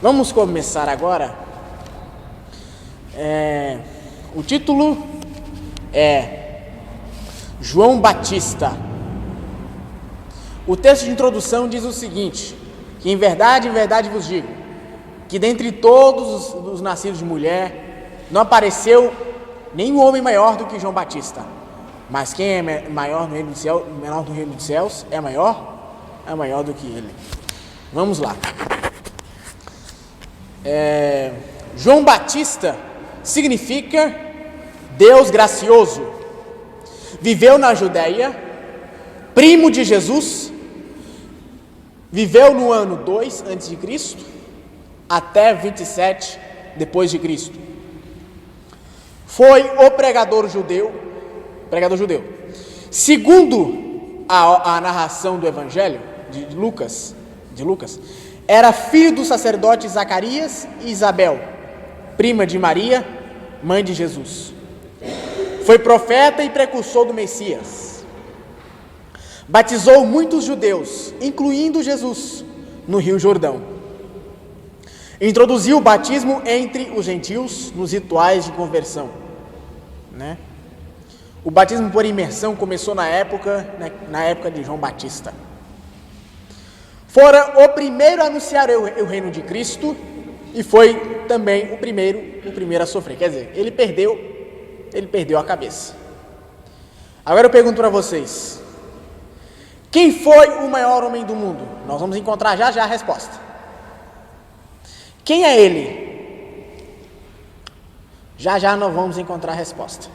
Vamos começar agora. O título é João Batista. O texto de introdução diz o seguinte: que em verdade vos digo, que dentre todos os nascidos de mulher, não apareceu nenhum homem maior do que João Batista. Mas quem é maior no reino dos céus, menor no reino dos céus, é maior do que ele. Vamos lá. João Batista significa Deus gracioso. Viveu na Judéia, primo de Jesus, viveu no ano 2 a.C. até 27 depois de Cristo. Foi o pregador judeu. Segundo a narração do Evangelho de Lucas, era filho do sacerdote Zacarias e Isabel, prima de Maria, mãe de Jesus. Foi profeta e precursor do Messias. Batizou muitos judeus, incluindo Jesus, no Rio Jordão. Introduziu o batismo entre os gentios nos rituais de conversão, O batismo por imersão começou na época de João Batista. Fora o primeiro a anunciar o reino de Cristo e foi também o primeiro a sofrer. Quer dizer, ele perdeu a cabeça. Agora eu pergunto para vocês: quem foi o maior homem do mundo? Nós vamos encontrar já a resposta. Quem é ele? Já nós vamos encontrar a resposta.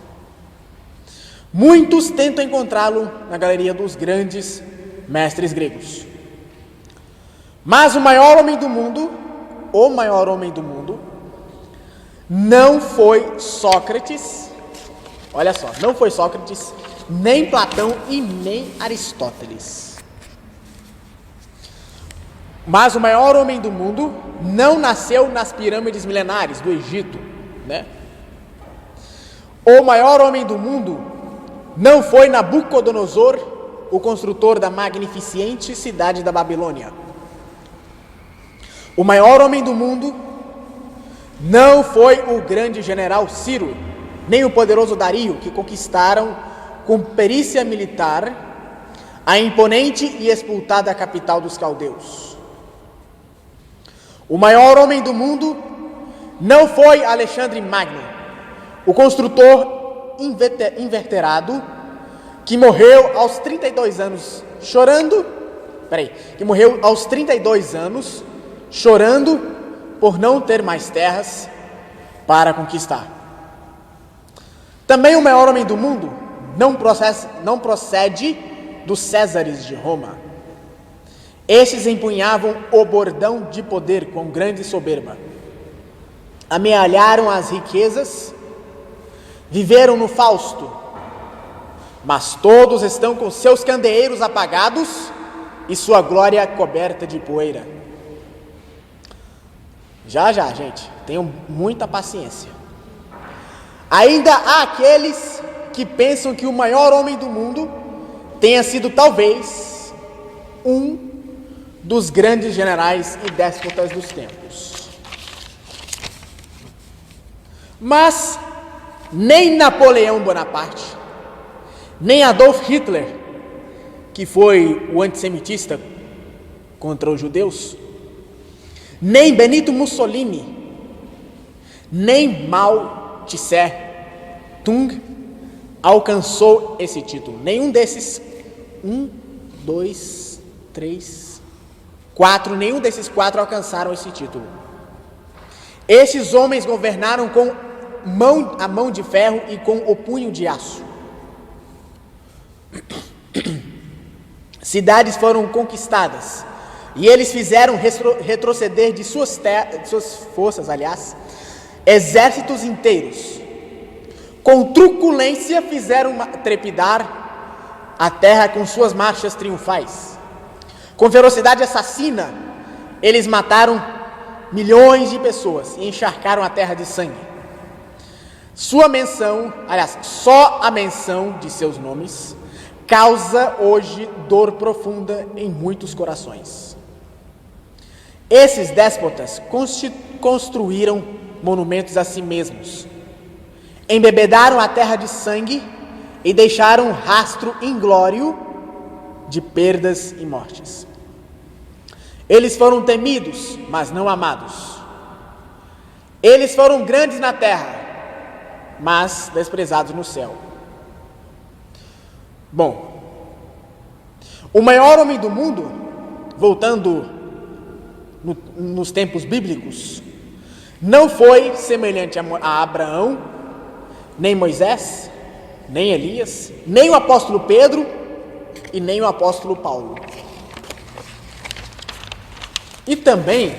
Muitos tentam encontrá-lo na galeria dos grandes mestres gregos. Mas o maior homem do mundo, não foi Sócrates. Olha só, não foi Sócrates, nem Platão e nem Aristóteles. Mas o maior homem do mundo não nasceu nas pirâmides milenares do Egito, O maior homem do mundo não foi Nabucodonosor, o construtor da magnificente cidade da Babilônia. O maior homem do mundo não foi o grande general Ciro, nem o poderoso Dario, que conquistaram com perícia militar a imponente e expultada capital dos caldeus. O maior homem do mundo não foi Alexandre Magno, o construtor inveterado, que morreu aos 32 anos chorando por não ter mais terras para conquistar. Também o maior homem do mundo não procede dos Césares de Roma. Estes empunhavam o bordão de poder com grande soberba. Amealharam as riquezas, viveram no Fausto, mas todos estão com seus candeeiros apagados e sua glória coberta de poeira. Já, gente, tenham muita paciência. Ainda há aqueles que pensam que o maior homem do mundo tenha sido talvez um dos grandes generais e déspotas dos tempos. Mas nem Napoleão Bonaparte, nem Adolf Hitler, que foi o antissemitista contra os judeus, nem Benito Mussolini, nem Mao Tse-tung alcançou esse título. Nenhum desses nenhum desses quatro alcançaram esse título. Esses homens governaram com a mão de ferro e com o punho de aço. Cidades foram conquistadas e eles fizeram retroceder de suas forças, exércitos inteiros. Com truculência fizeram trepidar a terra com suas marchas triunfais. Com ferocidade assassina, eles mataram milhões de pessoas e encharcaram a terra de sangue. Só a menção de seus nomes causa hoje dor profunda em muitos corações. Esses déspotas construíram monumentos a si mesmos, embebedaram a terra de sangue e deixaram um rastro inglório de perdas e mortes. Eles foram temidos, mas não amados. Eles foram grandes na terra, mas desprezados no céu. Bom, o maior homem do mundo, voltando nos tempos bíblicos, não foi semelhante a Abraão, nem Moisés, nem Elias, nem o apóstolo Pedro e nem o apóstolo Paulo. E também,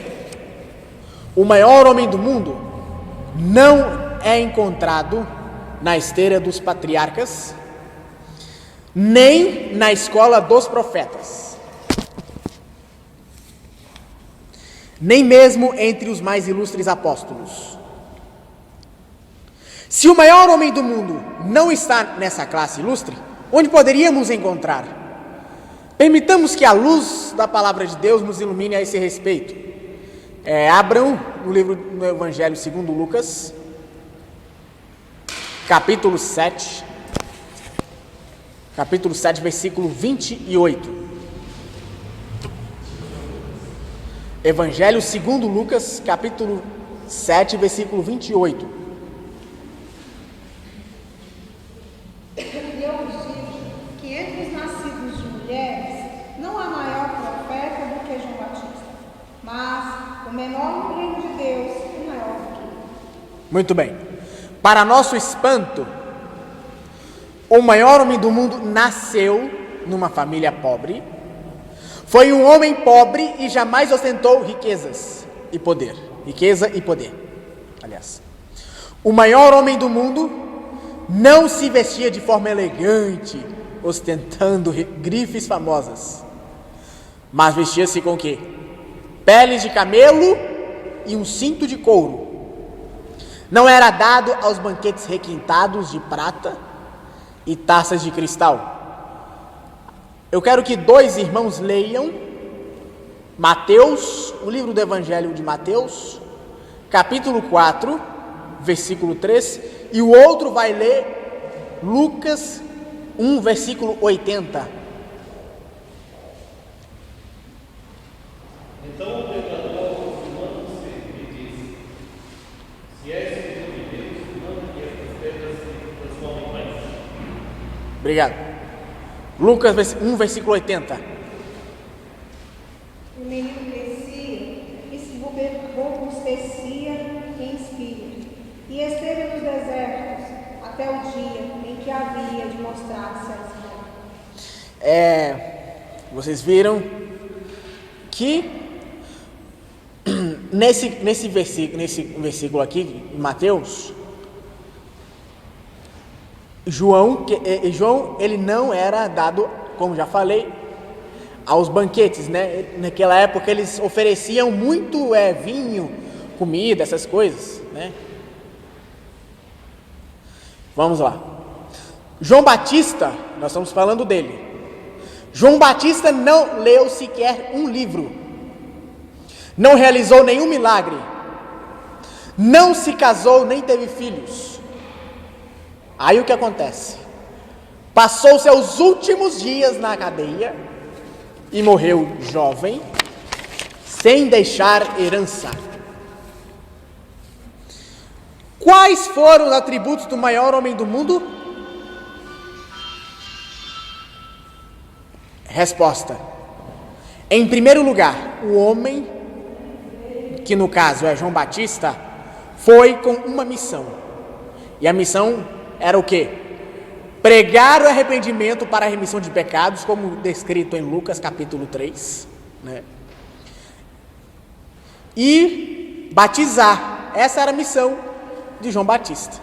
o maior homem do mundo não é encontrado na esteira dos patriarcas, nem na escola dos profetas, nem mesmo entre os mais ilustres apóstolos. Se o maior homem do mundo não está nessa classe ilustre, onde poderíamos encontrar? Permitamos que a luz da palavra de Deus nos ilumine a esse respeito. Abram no Evangelho segundo Lucas, capítulo 7, versículo 28. Evangelho segundo Lucas, capítulo 7, versículo 28. E eu vos digo que entre os nascidos de mulheres não há maior profeta do que João Batista, mas o menor no reino de Deus é maior do que ele. Muito bem. Para nosso espanto, o maior homem do mundo nasceu numa família pobre. Foi um homem pobre e jamais ostentou riquezas e poder. Riqueza e poder, aliás. O maior homem do mundo não se vestia de forma elegante, ostentando grifes famosas, mas vestia-se com o quê? Peles de camelo e um cinto de couro. Não era dado aos banquetes requintados de prata e taças de cristal. Eu quero que dois irmãos leiam Mateus, o livro do Evangelho de Mateus, capítulo 4, versículo 3, e o outro vai ler Lucas 1, versículo 80. Então o tentador aproximando-se lhe disse: Se és filho de Deus, manda que estas pedras se transformem em pães. Obrigado. Lucas 1, versículo 80. O menino crescia e se robustecia em espírito, e esteve nos desertos até o dia em que havia de mostrar-se a Israel. Vocês viram que nesse versículo aqui, em Mateus, João, ele não era dado, como já falei, aos banquetes, né? Naquela época eles ofereciam muito vinho, comida, essas coisas, né? Vamos lá. João Batista, nós estamos falando dele. João Batista não leu sequer um livro, não realizou nenhum milagre, não se casou nem teve filhos. Aí o que acontece? Passou seus últimos dias na cadeia e morreu jovem, sem deixar herança. Quais foram os atributos do maior homem do mundo? Resposta: em primeiro lugar, o homem, que no caso é João Batista, foi com uma missão. E a missão era o quê? Pregar o arrependimento para a remissão de pecados, como descrito em Lucas capítulo 3, né? E batizar. Essa era a missão de João Batista.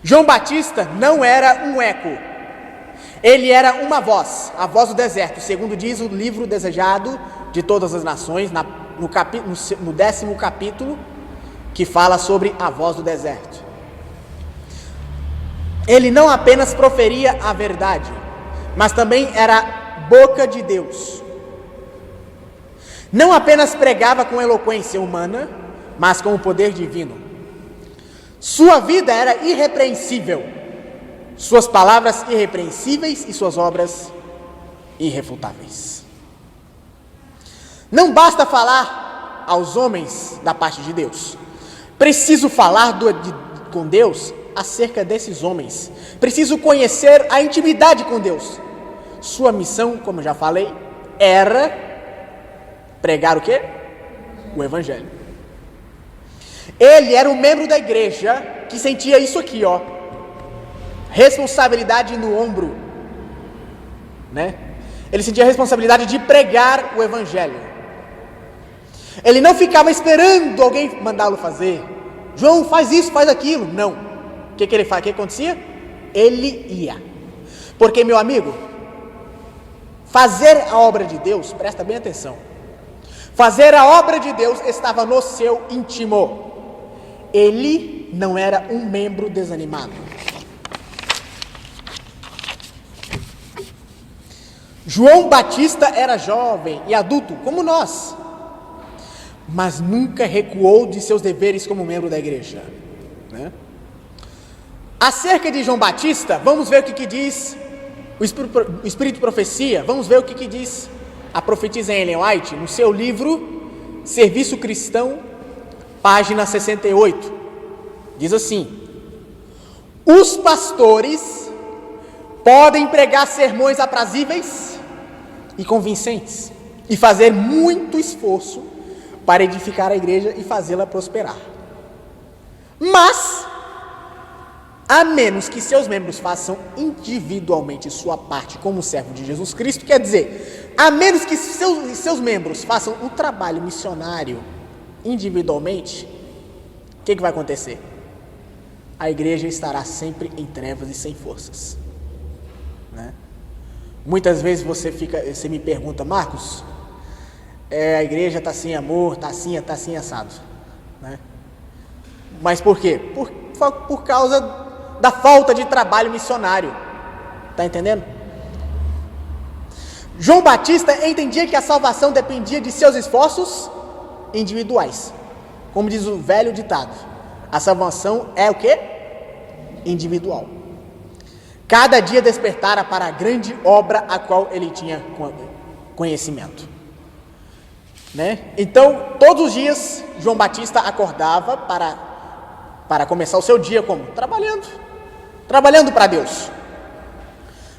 João Batista não era um eco, ele era uma voz, a voz do deserto, segundo diz o livro Desejado de Todas as Nações, no 10º capítulo, que fala sobre a voz do deserto. Ele não apenas proferia a verdade, mas também era boca de Deus. Não apenas pregava com eloquência humana, mas com o poder divino. Sua vida era irrepreensível, suas palavras irrepreensíveis e suas obras irrefutáveis. Não basta falar aos homens da parte de Deus. Preciso falar com Deus acerca desses homens. Preciso conhecer a intimidade com Deus. Sua missão, como eu já falei, era pregar o quê? O Evangelho. Ele era um membro da igreja que sentia isso aqui, ó. Responsabilidade no ombro, né? Ele sentia a responsabilidade de pregar o Evangelho. Ele não ficava esperando alguém mandá-lo fazer. João, faz isso, faz aquilo. Não. O que ele faz? O que acontecia? Ele ia. Porque, meu amigo, fazer a obra de Deus, presta bem atenção. Fazer a obra de Deus estava no seu íntimo. Ele não era um membro desanimado. João Batista era jovem e adulto, como nós, mas nunca recuou de seus deveres como membro da igreja, né? Acerca de João Batista, vamos ver o que diz o Espírito Profecia, vamos ver o que diz a profetisa Ellen White no seu livro Serviço Cristão, página 68. Diz assim: os pastores podem pregar sermões aprazíveis e convincentes e fazer muito esforço para edificar a igreja e fazê-la prosperar. Mas, a menos que seus membros façam individualmente sua parte como servo de Jesus Cristo, quer dizer, a menos que seus membros façam o trabalho missionário individualmente, o que vai acontecer? A igreja estará sempre em trevas e sem forças, né? Muitas vezes você me pergunta, Marcos, a igreja está sem amor, está assim assado, né? Mas por quê? Por causa da falta de trabalho missionário, está entendendo? João Batista entendia que a salvação dependia de seus esforços individuais. Como diz o velho ditado, a salvação é o quê? Individual. Cada dia despertara para a grande obra a qual ele tinha conhecimento, né? Então, todos os dias, João Batista acordava para começar o seu dia como? Trabalhando para Deus.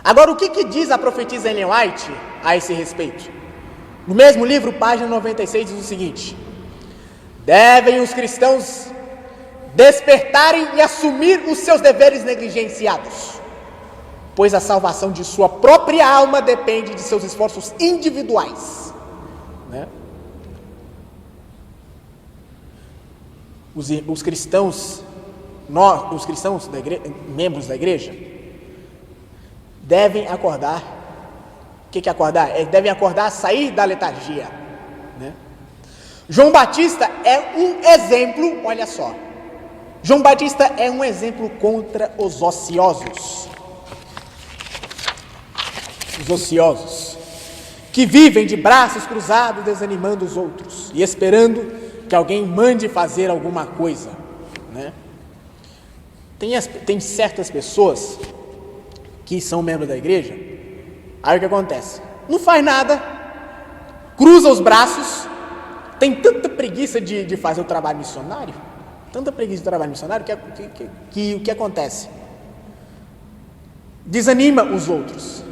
Agora, o que diz a profetisa Ellen White a esse respeito? No mesmo livro, página 96, diz o seguinte: devem os cristãos despertarem e assumir os seus deveres negligenciados, pois a salvação de sua própria alma depende de seus esforços individuais, né? Os cristãos, membros da igreja, devem acordar. O que é acordar? Devem acordar, sair da letargia, né? João Batista é um exemplo, olha só. João Batista é um exemplo contra os ociosos. Os ociosos, que vivem de braços cruzados, desanimando os outros e esperando que alguém mande fazer alguma coisa, né? Tem certas pessoas que são membros da igreja, aí o que acontece? Não faz nada, cruza os braços, tem tanta preguiça de fazer o trabalho missionário, que o que acontece? Desanima os outros,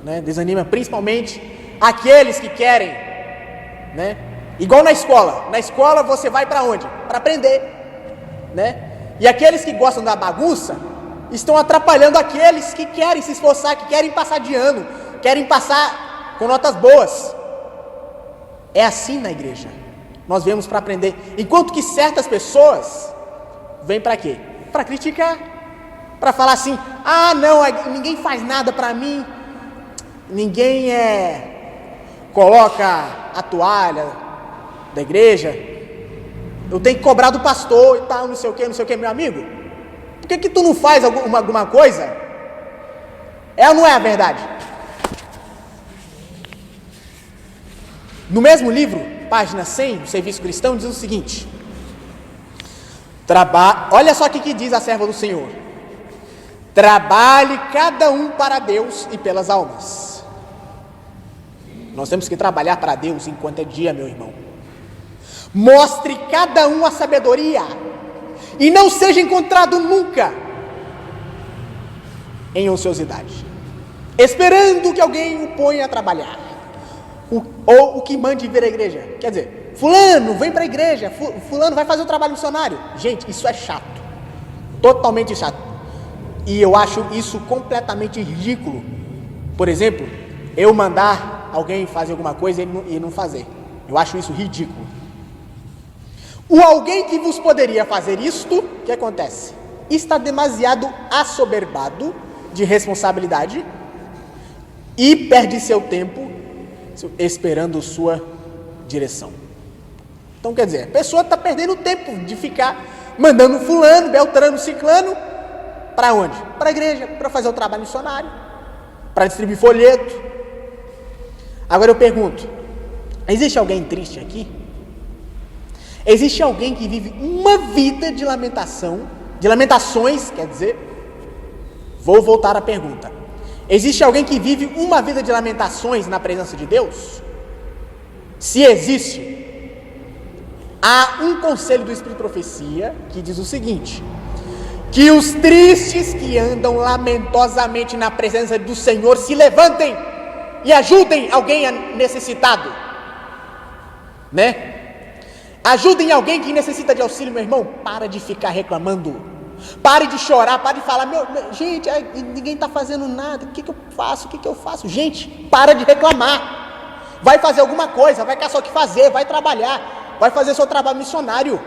né? Desanima principalmente aqueles que querem, né? Igual na escola você vai para onde? Para aprender, né? E aqueles que gostam da bagunça estão atrapalhando aqueles que querem se esforçar, que querem passar de ano, querem passar com notas boas. É assim na igreja. Nós viemos para aprender. Enquanto que certas pessoas vêm para quê? Para criticar, para falar assim: ah, não, ninguém faz nada para mim, ninguém coloca a toalha da igreja, eu tenho que cobrar do pastor e tal, não sei o que, meu amigo. Por que tu não faz alguma coisa? É ou não é a verdade? No mesmo livro, página 100, do Serviço Cristão, diz o seguinte: olha só o que diz a serva do Senhor: trabalhe cada um para Deus e pelas almas. Nós temos que trabalhar para Deus enquanto é dia, meu irmão. Mostre cada um a sabedoria, e não seja encontrado nunca em ociosidade, esperando que alguém o ponha a trabalhar, ou o que mande vir à igreja. Quer dizer, fulano, vem para a igreja, fulano vai fazer o trabalho missionário. Gente, isso é chato, totalmente chato. E eu acho isso completamente ridículo. Por exemplo, eu mandar alguém fazer alguma coisa e não fazer. Eu acho isso ridículo. O alguém que vos poderia fazer isto, o que acontece? Está demasiado assoberbado de responsabilidade e perde seu tempo esperando sua direção. Então, quer dizer, a pessoa está perdendo tempo de ficar mandando fulano, beltrano, ciclano, para onde? Para a igreja, para fazer o trabalho missionário, para distribuir folheto. Agora eu pergunto, existe alguém triste aqui? Existe alguém que vive uma vida de lamentações, quer dizer, vou voltar à pergunta. Existe alguém que vive uma vida de lamentações na presença de Deus? Se existe, há um conselho do Espírito de Profecia que diz o seguinte: que os tristes que andam lamentosamente na presença do Senhor se levantem e ajudem alguém necessitado, né? Ajudem alguém que necessita de auxílio, meu irmão. Para de ficar reclamando, pare de chorar, pare de falar, gente, ninguém está fazendo nada, o que eu faço? Gente, para de reclamar, vai fazer alguma coisa, vai caçar o que fazer, vai trabalhar, vai fazer seu trabalho missionário.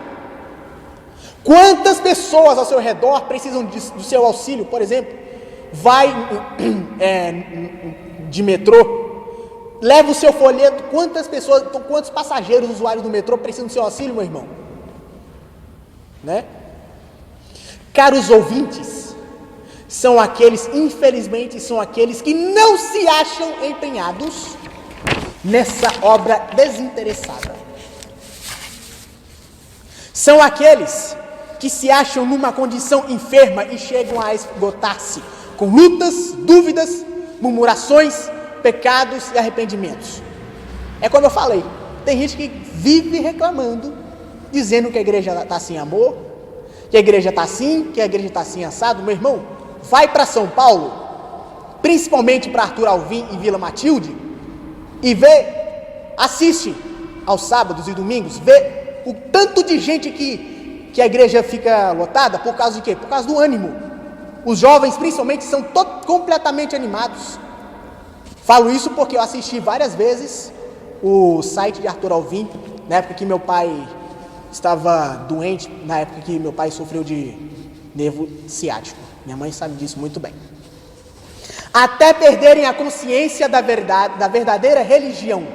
Quantas pessoas ao seu redor precisam do seu auxílio? Por exemplo, vai de metrô, leva o seu folheto. Quantos passageiros, usuários do metrô precisam do seu auxílio, meu irmão? Né? Caros ouvintes, infelizmente, são aqueles que não se acham empenhados nessa obra desinteressada. São aqueles que se acham numa condição enferma e chegam a esgotar-se com lutas, dúvidas, murmurações, pecados e arrependimentos. É como eu falei, tem gente que vive reclamando, dizendo que a igreja está sem amor, que a igreja está assim, que a igreja está assim assado. Meu irmão, vai para São Paulo, principalmente para Arthur Alvim e Vila Matilde, e assiste aos sábados e domingos, vê o tanto de gente que a igreja fica lotada. Por causa de quê? Por causa do ânimo. Os jovens principalmente são completamente animados. Falo isso porque eu assisti várias vezes o site de Arthur Alvim, na época que meu pai estava doente, na época que meu pai sofreu de nervo ciático. Minha mãe sabe disso muito bem. Até perderem a consciência da verdadeira religião.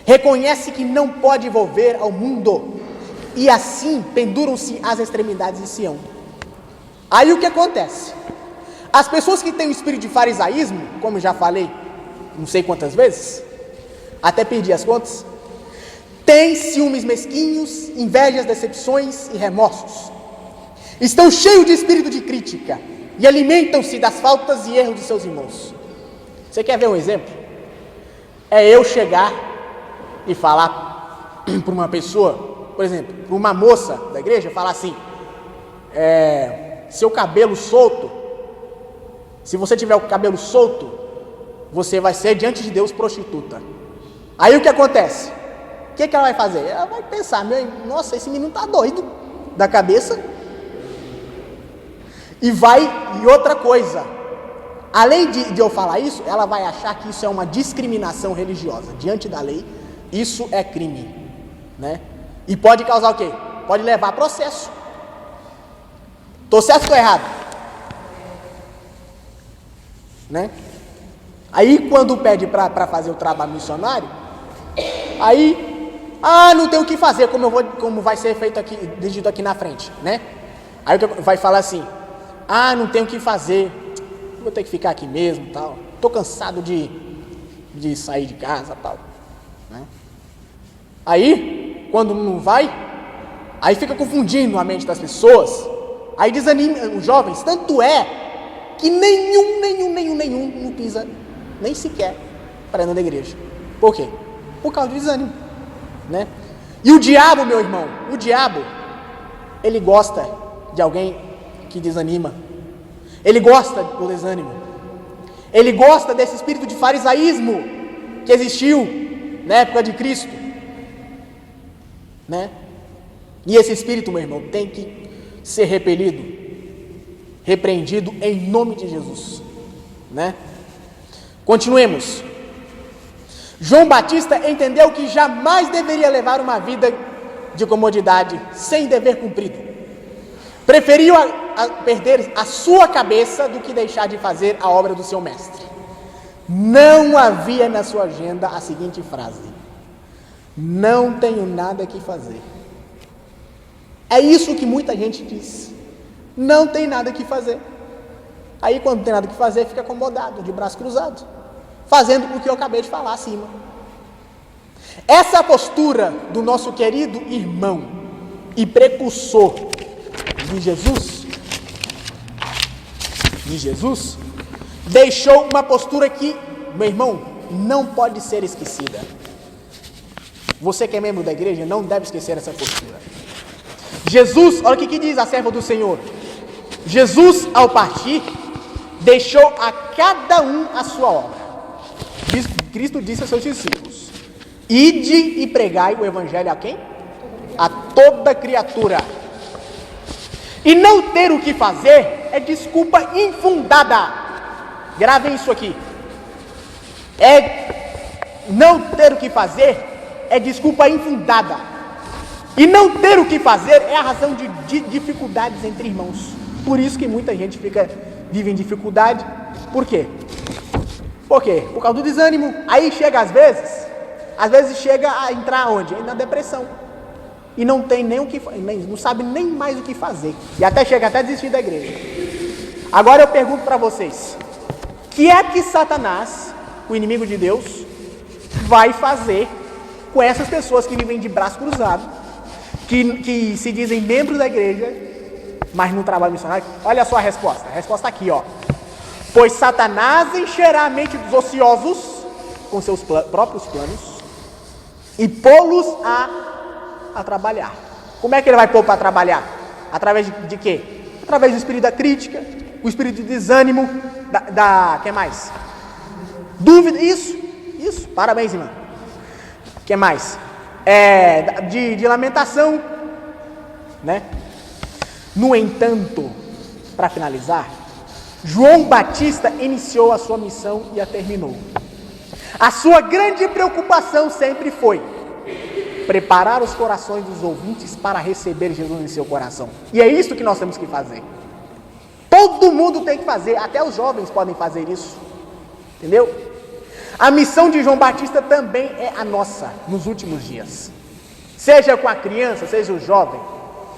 Reconhece que não pode volver ao mundo, e assim penduram-se às extremidades de Sião. Aí o que acontece? As pessoas que têm o espírito de farisaísmo, como eu já falei não sei quantas vezes, até perdi as contas, têm ciúmes mesquinhos, invejas, decepções e remorsos. Estão cheios de espírito de crítica e alimentam-se das faltas e erros de seus irmãos. Você quer ver um exemplo? É eu chegar e falar para uma pessoa, por exemplo, para uma moça da igreja, falar assim: seu cabelo solto, se você tiver o cabelo solto, você vai ser diante de Deus prostituta. Aí o que acontece? O que ela vai fazer? Ela vai pensar: nossa, esse menino está doido da cabeça. E outra coisa, além de eu falar isso, ela vai achar que isso é uma discriminação religiosa. Diante da lei, isso é crime, né? E pode causar o quê? Pode levar a processo. Estou certo ou estou errado? Né? Aí quando pede para fazer o trabalho missionário, aí, não tem o que fazer, como vai ser feito aqui, dito aqui na frente, né? Aí vai falar assim: não tem o que fazer, vou ter que ficar aqui mesmo, tal. Estou cansado de sair de casa, tal, né? Aí, quando não vai, aí fica confundindo a mente das pessoas, aí desanima os jovens, tanto é que nenhum não pisa, nem sequer, para dentro da igreja. Por quê? Por causa do desânimo, né? E o diabo, meu irmão, o diabo, ele gosta de alguém que desanima, ele gosta do desânimo, ele gosta desse espírito de farisaísmo que existiu na época de Cristo, né? E esse espírito, meu irmão, tem que ser repelido, repreendido em nome de Jesus, né? Continuemos. João Batista entendeu que jamais deveria levar uma vida de comodidade sem dever cumprido. Preferiu perder a sua cabeça do que deixar de fazer a obra do seu mestre. Não havia na sua agenda a seguinte frase: não tenho nada que fazer. É isso que muita gente diz. Não tem nada que fazer. Aí quando não tem nada que fazer, fica acomodado, de braço cruzado, fazendo o que eu acabei de falar acima. Essa postura do nosso querido irmão e precursor de Jesus, deixou uma postura que, meu irmão, não pode ser esquecida. Você que é membro da igreja não deve esquecer essa postura. Jesus, olha o que diz a serva do Senhor. Jesus, ao partir, deixou a cada um a sua obra. Cristo disse aos seus discípulos: ide e pregai o evangelho a quem? A toda criatura. E não ter o que fazer é desculpa infundada. Gravem isso aqui. Não ter o que fazer é desculpa infundada. E não ter o que fazer é a razão de dificuldades entre irmãos. Por isso que muita gente vive em dificuldade. Por quê? Por quê? Por causa do desânimo. Aí chega às vezes chega a entrar onde? Na depressão. E não tem nem o que, não sabe nem mais o que fazer. E chega até a desistir da igreja. Agora eu pergunto para vocês: que é que Satanás, o inimigo de Deus, vai fazer com essas pessoas que vivem de braço cruzado, que se dizem membros da igreja, mas não trabalham missionário? Olha só a resposta. A resposta aqui, ó. Pois Satanás encherá a mente dos ociosos com seus próprios planos e pô-los a trabalhar. Como é que ele vai pôr para trabalhar? Através de quê? Através do espírito da crítica, o espírito de desânimo, que mais? Dúvida, isso, parabéns, irmã. Que mais? De lamentação, né? No entanto, para finalizar, João Batista iniciou a sua missão e a terminou. A sua grande preocupação sempre foi preparar os corações dos ouvintes para receber Jesus em seu coração. E é isso que nós temos que fazer. Todo mundo tem que fazer, até os jovens podem fazer isso. Entendeu? A missão de João Batista também é a nossa nos últimos dias. Seja com a criança, seja o jovem,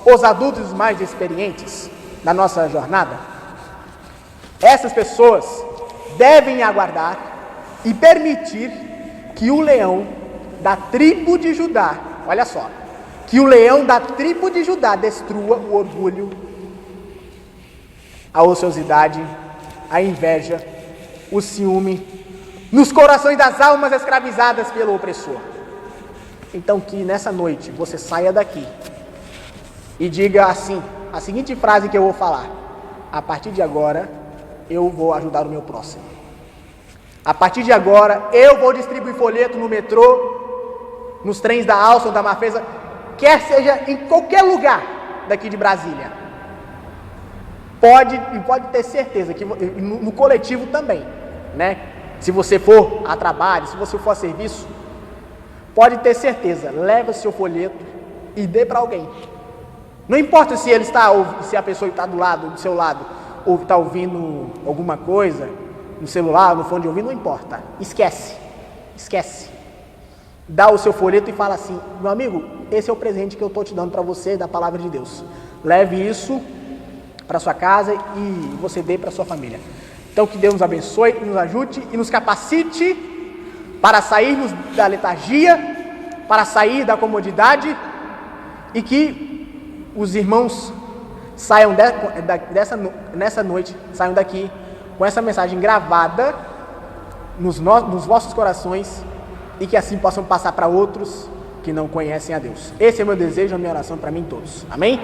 os adultos mais experientes na nossa jornada, essas pessoas devem aguardar e permitir que o leão da tribo de Judá, olha só, que o leão da tribo de Judá destrua o orgulho, a ociosidade, a inveja, o ciúme, nos corações das almas escravizadas pelo opressor. Então que nessa noite você saia daqui e diga assim, a seguinte frase que eu vou falar: a partir de agora eu vou ajudar o meu próximo. A partir de agora eu vou distribuir folheto no metrô, nos trens da Alstom, da Mafesa, quer seja em qualquer lugar daqui de Brasília. Pode ter certeza que no coletivo também, né? Se você for a trabalho, se você for a serviço, pode ter certeza, leva o seu folheto e dê para alguém. Não importa se se a pessoa está do seu lado, ou está ouvindo alguma coisa no celular, no fone de ouvido, não importa. Esquece. Dá o seu folheto e fala assim: meu amigo, esse é o presente que eu estou te dando para você da palavra de Deus. Leve isso para sua casa e você dê para sua família. Então que Deus nos abençoe, nos ajude e nos capacite para sairmos da letargia para sair da comodidade e que os irmãos saiam nessa noite, saiam daqui com essa mensagem gravada nos vossos corações e que assim possam passar para outros que não conhecem a Deus. Esse é o meu desejo, a minha oração para mim todos. Amém?